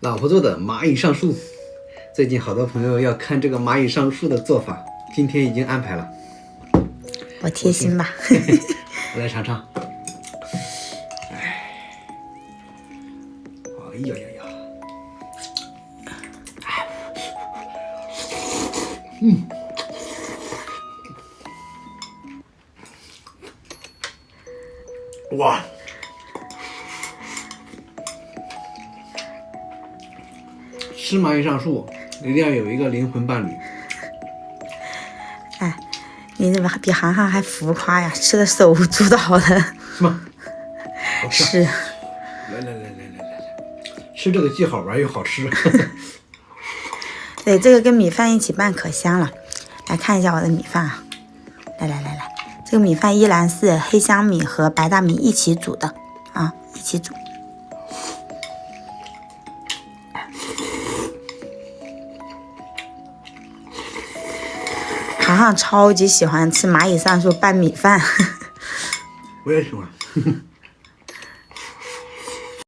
老婆做的蚂蚁上树，最近好多朋友要看这个蚂蚁上树的做法，今天已经安排了。我贴心吧？我来尝尝。哎呀呀呀！哇！吃蚂蚁上树一定要有一个灵魂伴侣。哎，你怎么比涵涵还浮夸呀？吃的手舞足蹈的。是吗？好吃。是。来，吃这个既好玩又好吃。对，这个跟米饭一起拌可香了。来看一下我的米饭啊，来，这个米饭依然是黑香米和白大米一起煮的啊，一起煮。涵涵超级喜欢吃蚂蚁上树拌米饭。我也喜欢。